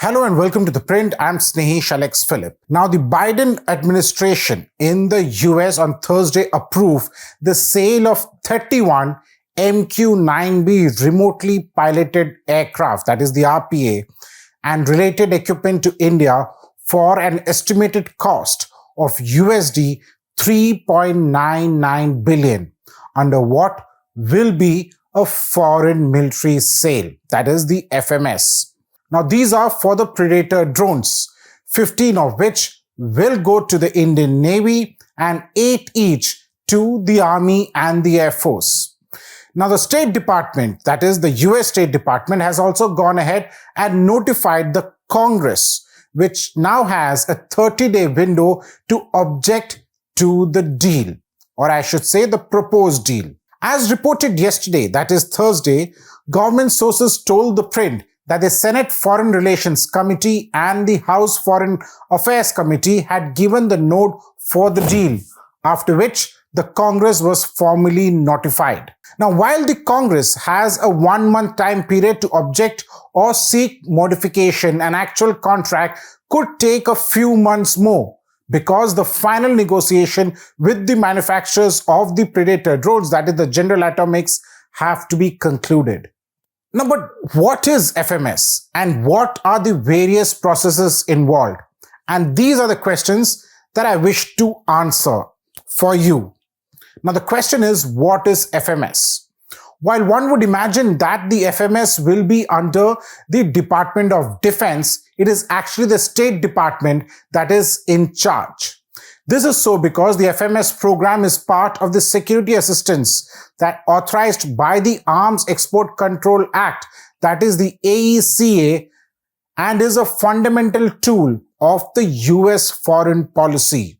Hello and welcome to ThePrint. I'm Snehesh Alex Philip. Now, the Biden administration in the US on Thursday approved the sale of 31 MQ-9B remotely piloted aircraft, that is the RPA, and related equipment to India for an estimated cost of USD 3.99 billion under what will be a foreign military sale, that is the FMS. Now, these are for the Predator drones, 15 of which will go to the Indian Navy and 8 each to the Army and the Air Force. Now, the State Department, that is the US State Department, has also gone ahead and notified the Congress, which now has a 30-day window to object to the deal, or I should say the proposed deal. As reported yesterday, that is Thursday, government sources told ThePrint that the Senate Foreign Relations Committee and the House Foreign Affairs Committee had given the nod for the deal, after which the Congress was formally notified. Now, while the Congress has a 1-month time period to object or seek modification, an actual contract could take a few months more because the final negotiation with the manufacturers of the Predator drones, that is the General Atomics, have to be concluded. Now, but what is FMS and what are the various processes involved? And these are the questions that I wish to answer for you. Now, the question is, what is FMS? While one would imagine that the FMS will be under the Department of Defense, it is actually the State Department that is in charge. This is so because the FMS program is part of the security assistance that authorized by the Arms Export Control Act, that is the AECA, and is a fundamental tool of the US foreign policy.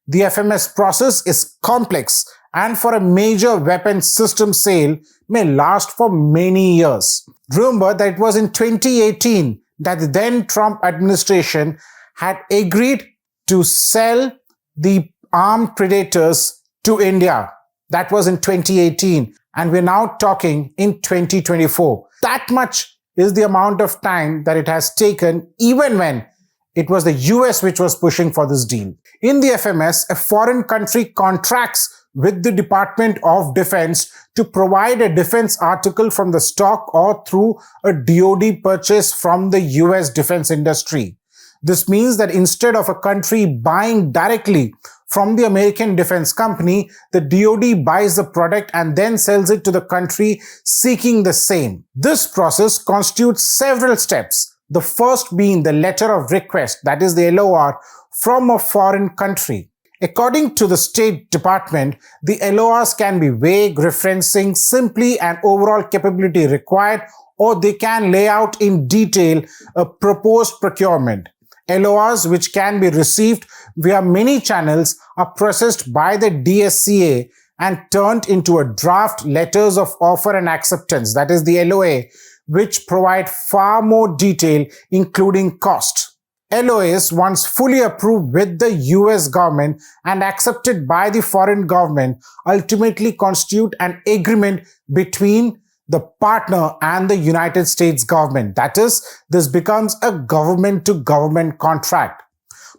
The FMS process is complex and for a major weapon system sale may last for many years. Remember that it was in 2018 that the then Trump administration had agreed to sell the armed Predators to India. That was in 2018, and we're now talking in 2024. That much is the amount of time that it has taken, even when it was the US which was pushing for this deal. In the FMS, a foreign country contracts with the Department of Defense to provide a defense article from the stock or through a DoD purchase from the US defense industry. This means that instead of a country buying directly from the American defense company, the DoD buys the product and then sells it to the country seeking the same. This process constitutes several steps, the first being the letter of request, that is the LOR, from a foreign country. According to the State Department, the LORs can be vague, referencing simply an overall capability required, or they can lay out in detail a proposed procurement. LORs, which can be received via many channels, are processed by the DSCA and turned into a draft letters of offer and acceptance, that is the LOA, which provide far more detail, including cost. LOAs, once fully approved with the US government and accepted by the foreign government, ultimately constitute an agreement between the partner and the United States government. That is, this becomes a government-to-government contract.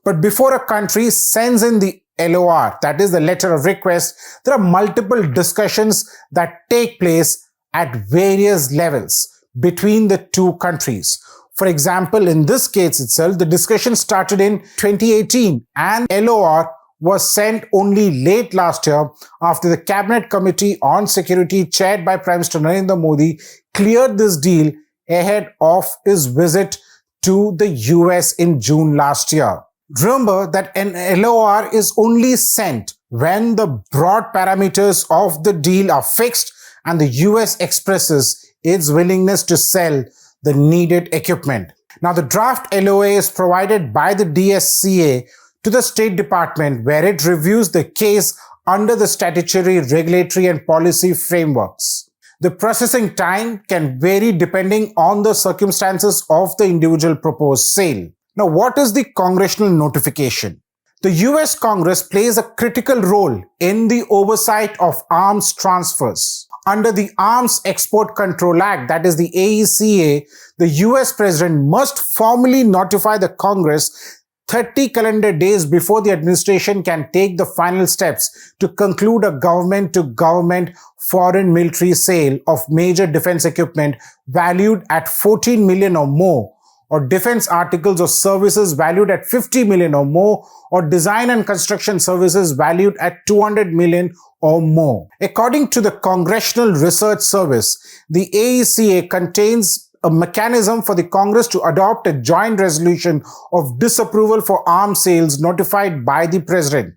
But before a country sends in the LOR, that is the letter of request, there are multiple discussions that take place at various levels between the two countries. For example, in this case itself, the discussion started in 2018 and LOR was sent only late last year after the Cabinet Committee on Security chaired by Prime Minister Narendra Modi cleared this deal ahead of his visit to the US in June last year. Remember that an LOR is only sent when the broad parameters of the deal are fixed and the US expresses its willingness to sell the needed equipment. Now, the draft LOA is provided by the DSCA to the State Department, where it reviews the case under the statutory, regulatory and policy frameworks. The processing time can vary depending on the circumstances of the individual proposed sale. Now, what is the Congressional notification? The US Congress plays a critical role in the oversight of arms transfers. Under the Arms Export Control Act, that is the AECA, the US President must formally notify the Congress 30 calendar days before the administration can take the final steps to conclude a government-to-government foreign military sale of major defense equipment valued at 14 million or more, or defense articles or services valued at 50 million or more, or design and construction services valued at 200 million or more. According to the Congressional Research Service, the AECA contains a mechanism for the Congress to adopt a joint resolution of disapproval for arms sales notified by the President.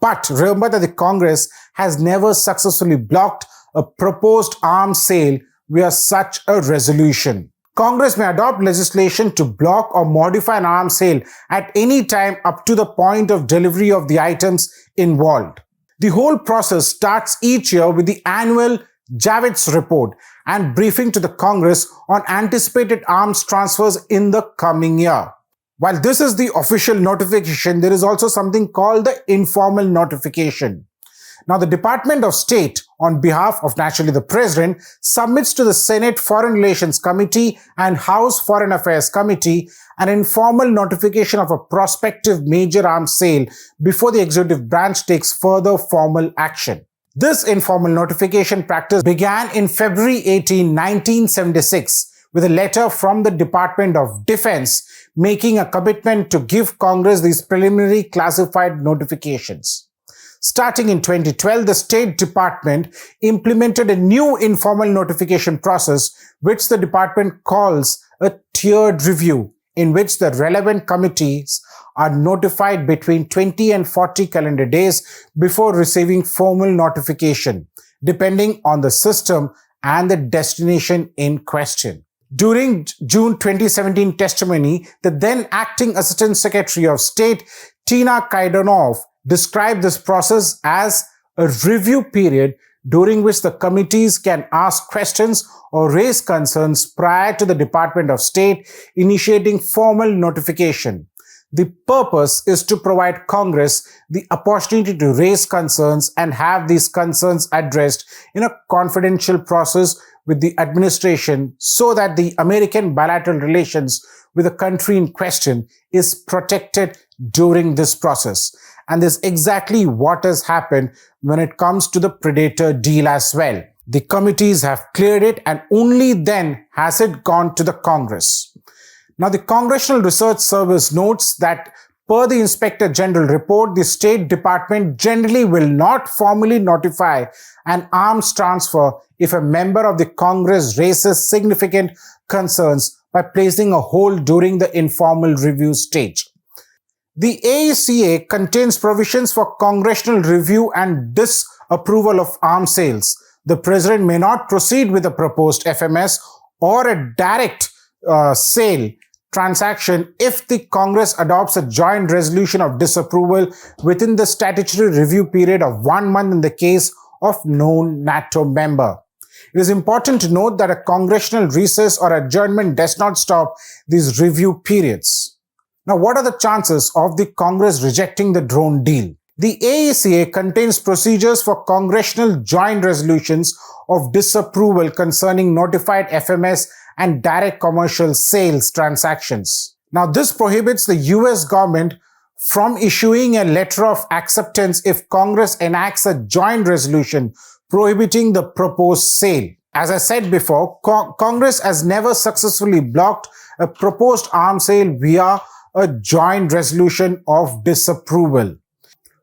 But remember that the Congress has never successfully blocked a proposed arms sale via such a resolution. Congress may adopt legislation to block or modify an arms sale at any time up to the point of delivery of the items involved. The whole process starts each year with the annual Javits report and briefing to the Congress on anticipated arms transfers in the coming year. While this is the official notification, there is also something called the informal notification. Now, the Department of State, on behalf of naturally the President, submits to the Senate Foreign Relations Committee and House Foreign Affairs Committee an informal notification of a prospective major arms sale before the executive branch takes further formal action. This informal notification practice began in February 18, 1976, with a letter from the Department of Defense making a commitment to give Congress these preliminary classified notifications. Starting in 2012, the State Department implemented a new informal notification process, which the department calls a tiered review, in which the relevant committees are notified between 20 and 40 calendar days before receiving formal notification, depending on the system and the destination in question. During June 2017 testimony, the then acting Assistant Secretary of State, Tina Kaidanov, described this process as a review period during which the committees can ask questions or raise concerns prior to the Department of State initiating formal notification. The purpose is to provide Congress the opportunity to raise concerns and have these concerns addressed in a confidential process with the administration so that the American bilateral relations with the country in question is protected during this process. And this is exactly what has happened when it comes to the Predator deal as well. The committees have cleared it and only then has it gone to the Congress. Now, the Congressional Research Service notes that per the Inspector General report, the State Department generally will not formally notify an arms transfer if a member of the Congress raises significant concerns by placing a hold during the informal review stage. The AECA contains provisions for congressional review and disapproval of arms sales. The President may not proceed with a proposed FMS or a direct sale transaction if the Congress adopts a joint resolution of disapproval within the statutory review period of 1 month in the case of known NATO member. It is important to note that a congressional recess or adjournment does not stop these review periods. Now, what are the chances of the Congress rejecting the drone deal? The AECA contains procedures for congressional joint resolutions of disapproval concerning notified FMS and direct commercial sales transactions. Now, this prohibits the US government from issuing a letter of acceptance if Congress enacts a joint resolution prohibiting the proposed sale. As I said before, Congress has never successfully blocked a proposed arms sale via a joint resolution of disapproval.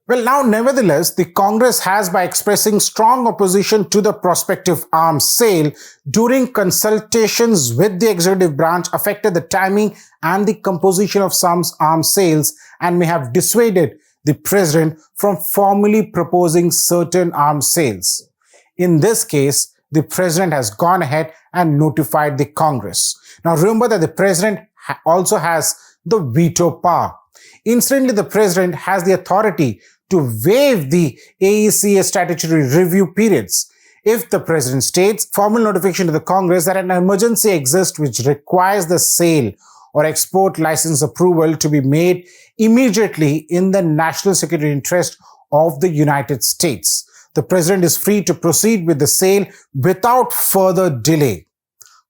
Well, now, nevertheless, the Congress has, by expressing strong opposition to the prospective arms sale during consultations with the executive branch, affected the timing and the composition of some arms sales and may have dissuaded the President from formally proposing certain arms sales. In this case, the President has gone ahead and notified the Congress. Now, remember that the President also has the veto power. Incidentally, the President has the authority to waive the AECA statutory review periods if the President states formal notification to the Congress that an emergency exists which requires the sale or export license approval to be made immediately in the national security interest of the United States. the president is free to proceed with the sale without further delay.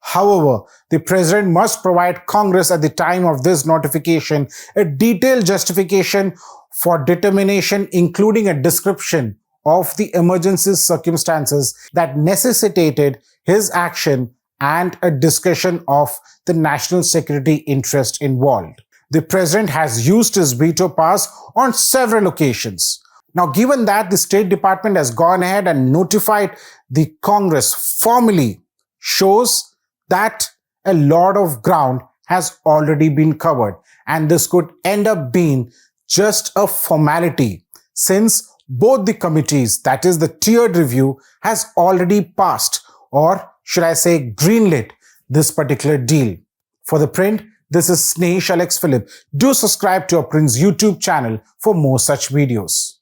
However, the president must provide Congress at the time of this notification a detailed justification for determination, including a description of the emergency circumstances that necessitated his action and a discussion of the national security interest involved. The president has used his veto powers on several occasions. Now, given that the State Department has gone ahead and notified the Congress formally, shows that a lot of ground has already been covered, and this could end up being just a formality, since both the committees, that is the tiered review, has already passed, or should I say greenlit, this particular deal. For The Print, this is Snehesh Alex Philip. Do subscribe to our Print's YouTube channel for more such videos.